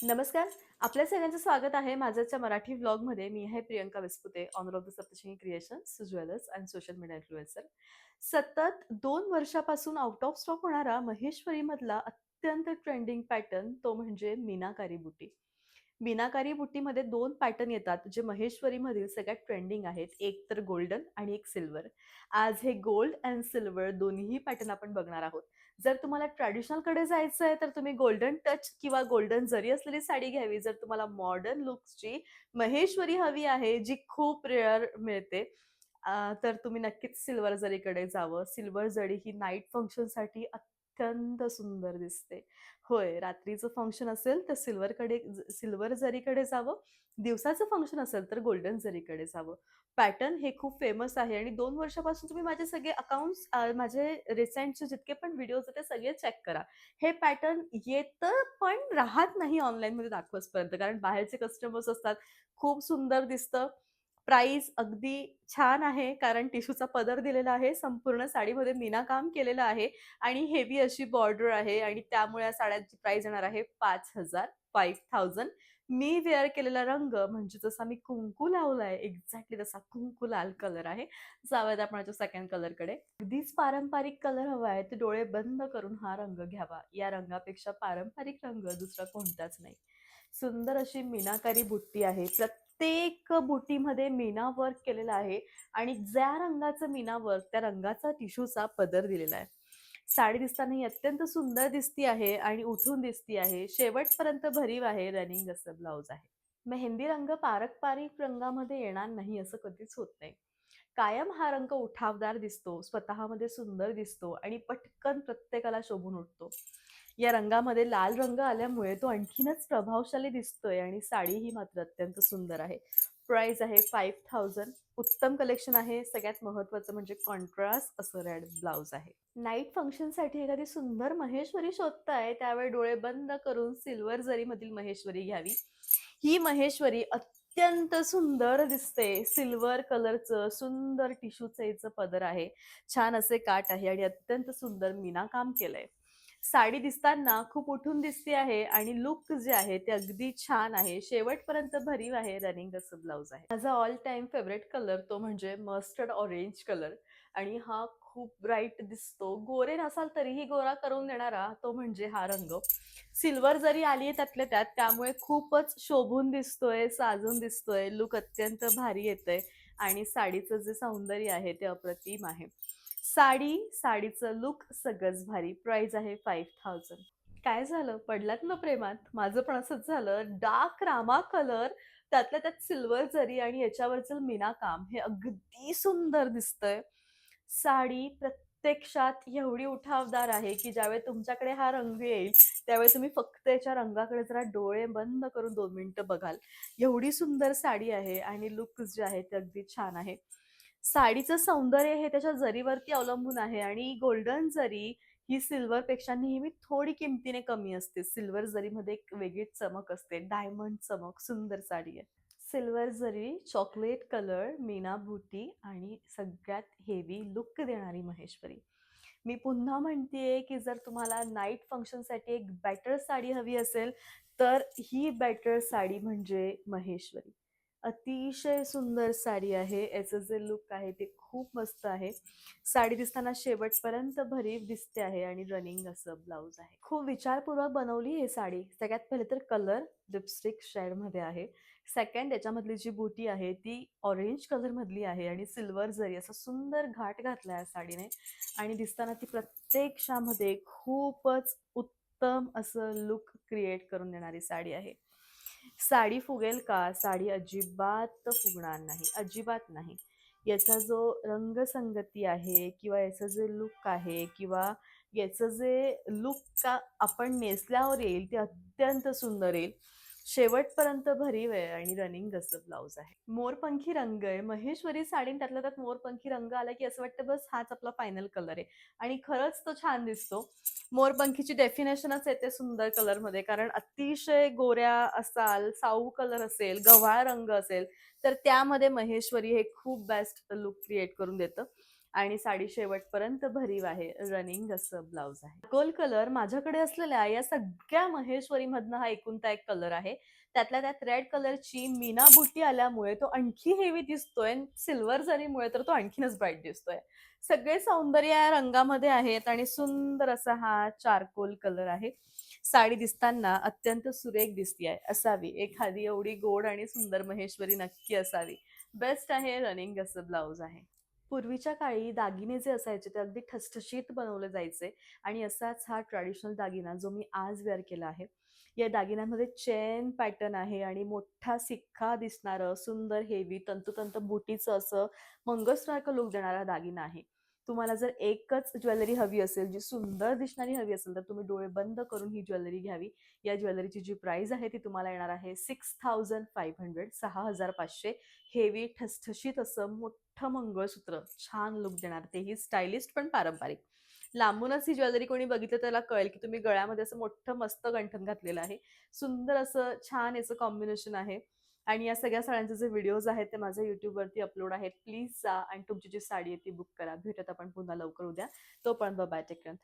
नमस्कार. आपल्या सगळ्यांचं स्वागत आहे माझ्याच्या मराठी व्लॉगमध्ये. मी आहे Priyanka Vispute, owner of the Saptashrungi creations, jewellers and social media influencer. सतत 2 वर्षापासून आउट ऑफ स्टॉक होणारा महेश्वरीमधला अत्यंत ट्रेंडिंग पॅटर्न तो म्हणजे मीनाकारी बुटी. मीनाकारी बुट्टीमध्ये 2 पॅटर्न येतात, जे महेश्वरीमधील सगळ्यात ट्रेंडिंग आहेत. एक तर गोल्डन आणि एक सिल्वर. आज हे गोल्ड अँड सिल्वर दोन्हीही पॅटर्न आपण बघणार आहोत. जर तुम्हाला ट्रॅडिशनलकडे जायचं आहे, तर तुम्ही गोल्डन टच किंवा गोल्डन जरी असलेली साडी घ्यावी. जर तुम्हाला मॉडर्न लुक्सची महेश्वरी हवी आहे, जी खूप रेअर मिळते, तर तुम्ही नक्कीच सिल्वर जरीकडे जावं. सिल्वर जरी ही नाईट फंक्शनसाठी अत्यंत सुंदर दिसते. होय, रात्रीचं फंक्शन असेल तर सिल्वर जरीकडे जावं. दिवसाचं फंक्शन असेल तर गोल्डन जरीकडे जावं. पॅटर्न हे खूप फेमस आहे आणि 2 वर्षापासून तुम्ही माझे सगळे अकाउंट्स माझे रिसेंटचे जितके पण व्हिडिओज आहेत ते सगळे चेक करा. हे पॅटर्न येतं पण राहत नाही ऑनलाईनमध्ये दाखवसपर्यंत. कारण बाहेरचे कस्टमर्स असतात. खूप सुंदर दिसतं. प्राईस अगदी छान आहे कारण टिश्यूचा पदर दिलेला आहे. संपूर्ण साडीमध्ये मीनाकाम केलेलं आहे आणि हेवी अशी बॉर्डर आहे आणि त्यामुळे या साड्यांची प्राईस येणार आहे 5,000 5000. मी वेअर केलेला रंग म्हणजे जसा मी कुंकू लावलाय एक्झॅक्टली तसा कुंकू लाल कलर आहे. जाऊयात आपण याच्या सेकंड कलरकडे. अगदीच पारंपरिक कलर हवा आहे, तर डोळे बंद करून हा रंग घ्यावा. या रंगापेक्षा पारंपरिक रंग दुसरा कोणताच नाही. सुंदर अशी मीनाकारी बुट्टी आहे. प्रत्येक बुटीमध्ये मीना वर्क केलेलं आहे आणि ज्या रंगाचं मीना वर्क त्या रंगाचा टिश्यूचा पदर दिलेला आहे. साडी दिसताना ही अत्यंत सुंदर दिसती आहे आणि उठून दिसती आहे. शेवटपर्यंत भरीव आहे. रनिंग असं ब्लाउज आहे. मेहंदी रंग पारंपरिक रंगामध्ये येणार नाही असं कधीच होत नाही. कायम हा रंग उठावदार दिसतो, स्वतःमध्ये सुंदर दिसतो आणि पटकन प्रत्येकाला शोभून उठतो. या रंगामध्ये लाल रंग आल्यामुळे तो आणखीनच प्रभावशाली दिसतोय आणि साडी ही मात्र अत्यंत सुंदर आहे. प्राइस आहे 5000. उत्तम कलेक्शन आहे. सगळ्यात महत्त्वाचं म्हणजे कॉन्ट्रास्ट असं रेड ब्लाउज आहे. नाईट फंक्शनसाठी एखादी सुंदर महेश्वरी शोधताय, त्यावेळी डोळे बंद करून सिल्वर जरीमधील महेश्वरी घ्यावी. ही महेश्वरी अत्यंत सुंदर दिसते. सिल्वर कलरचं सुंदर टिश्यूचं याचं पदर आहे. छान असे काठ आहे आणि अत्यंत सुंदर मीनाकाम केलंय. साडी दिसताना खूप उठून दिसते आहे आणि लुक जे आहे ते अगदी छान आहे. शेवटपर्यंत भरीव आहे. रनिंग असं ब्लाउज आहे. माझा ऑल टाईम फेव्हरेट कलर तो म्हणजे मस्टर्ड ऑरेंज कलर आणि हा खूप ब्राईट दिसतो. गोरे नसाल तरीही गोरा करून देणारा तो म्हणजे हा रंग. सिल्वर जरी आली आहे त्यातल्या त्यात, त्यामुळे खूपच शोभून दिसतोय, साजून दिसतोय. लुक अत्यंत भारी येतंय आणि साडीचं जे सौंदर्य आहे ते अप्रतिम आहे. साडीचं लुक सगळंच भारी. प्राइस आहे 5000. काय झालं? पडलात ना प्रेमात? माझं पण असंच झालं. डार्क रामा कलर, त्यातल्या त्यात सिल्वर जरी आणि याच्यावरचं मीनाकाम हे अगदी सुंदर दिसतंय. साडी प्रत्यक्षात एवढी उठावदार आहे, की ज्यावेळी तुमच्याकडे हा रंग येईल, त्यावेळी तुम्ही फक्त याच्या रंगाकडे जरा डोळे बंद करून 2 मिनिटं बघाल. एवढी सुंदर साडी आहे आणि लुक जे आहे ते अगदी छान आहे. साडीचं सौंदर्य हे त्याच्या जरीवरती अवलंबून आहे आणि गोल्डन जरी ही सिल्वरपेक्षा नेहमी थोडी किमतीने कमी असते. सिल्वर जरीमध्ये एक वेगळीच चमक असते. डायमंड चमक, सुंदर साडी आहे. सिल्वर जरी, चॉकलेट कलर, मीना बुटी आणि सगळ्यात हेवी लुक देणारी महेश्वरी. मी पुन्हा म्हणतीये, की जर तुम्हाला नाईट फंक्शनसाठी एक बेटर साडी हवी असेल, तर ही बेटर साडी म्हणजे महेश्वरी. अतिशय सुंदर साडी आहे. याचं जे लुक आहे ते खूप मस्त आहे. साडी दिसताना शेवटपर्यंत भरीव दिसते आहे आणि रनिंग असं ब्लाउज आहे. खूप विचारपूर्वक बनवली ही साडी. सगळ्यात पहिले तर कलर लिपस्टिक शेडमध्ये आहे. सेकंड याच्यामधली जी बुटी आहे ती ऑरेंज कलरमधली आहे आणि सिल्वर जरी असा सुंदर घाट घातला आहे साडीने आणि दिसताना ती प्रत्यक्षामध्ये खूपच उत्तम असं लुक क्रिएट करून देणारी साडी आहे. साडी फुगेल का? साडी अजिबात फुगणार नाही, अजिबात नाही. याचा जो रंगसंगती आहे किंवा याचं जे लुक आहे किंवा याचं जे लुक का आपण नेसल्यावर येईल ते अत्यंत सुंदर येईल. शेवटपर्यंत भरीव आहे आणि रनिंग असं ब्लाउज आहे. मोरपंखी रंग आहे. महेश्वरी साडीन त्यातल्या त्यात मोरपंखी रंग आला की असं वाटतं बस हाच आपला फायनल कलर आहे आणि खरंच तो छान दिसतो. मोरपंखीची डेफिनेशनच येते सुंदर कलरमध्ये कारण अतिशय गोऱ्या असाल, साऊ कलर असेल, गव्हाळ रंग असेल, तर त्यामध्ये महेश्वरी हे खूप बेस्ट लुक क्रिएट करून देतं. आणि साडी शेवटपर्यंत भरीव आहे. रनिंग असं ब्लाउज आहे. गोल्ड कलर माझ्याकडे असलेल्या या सगळ्या महेश्वरीमधनं हा एकुलता एक कलर आहे. त्यातल्या त्यात रेड कलरची मीना बुटी आल्यामुळे तो आणखी हेवी दिसतोय. सिल्वर जरीमुळे तर तो आणखीनच ब्राईट दिसतोय. सगळे सौंदर्य या रंगामध्ये आहेत आणि सुंदर असा हा चारकोल कलर आहे. साडी दिसताना अत्यंत सुरेख दिसतीये. असावी एखादी एवढी गोड आणि सुंदर महेश्वरी नक्की असावी. बेस्ट आहे. रनिंग असं ब्लाउज आहे. पूर्वीच्या काळी दागिने जे असायचे ते अगदी ठसठशीत बनवले जायचे आणि असाच हा ट्रॅडिशनल दागिना जो मी आज वेअर केला आहे. या दागिन्यांमध्ये चेन पॅटर्न आहे आणि मोठा सिक्का दिसणारं सुंदर हेवी तंतोतंत बुटीचं असं मंगळसूत्रासारखं लुक देणारा दागिना आहे. तुम्हाला जर एकच ज्वेलरी हवी असेल, जी सुंदर दिसणारी हवी असेल, तर तुम्ही डोळे बंद करून ही ज्वेलरी घ्यावी. या ज्वेलरीची जी प्राइस आहे ती तुम्हाला येणार आहे 6500 6500. हेवी ठसठशीत असं मोठं मंगळसूत्र, छान लुक देणार, तेही स्टायलिस्ट पण पारंपरिक. लांबूनच ही ज्वेलरी कोणी बघितलं त्याला कळेल की तुम्ही गळ्यामध्ये असं मोठं मस्त गंठण घातलेलं आहे. सुंदर असं छान याचं कॉम्बिनेशन आहे. आणि या सगळ्या साड्यांचे जे व्हिडिओज आहेत ते माझ्या युट्यूबवरती अपलोड आहेत. प्लीज जा आणि तुमची जी साडी आहे ती बुक करा. भेटूयात आपण पुन्हा लवकर उद्या. तोपर्यंत बाय, टेक केअर.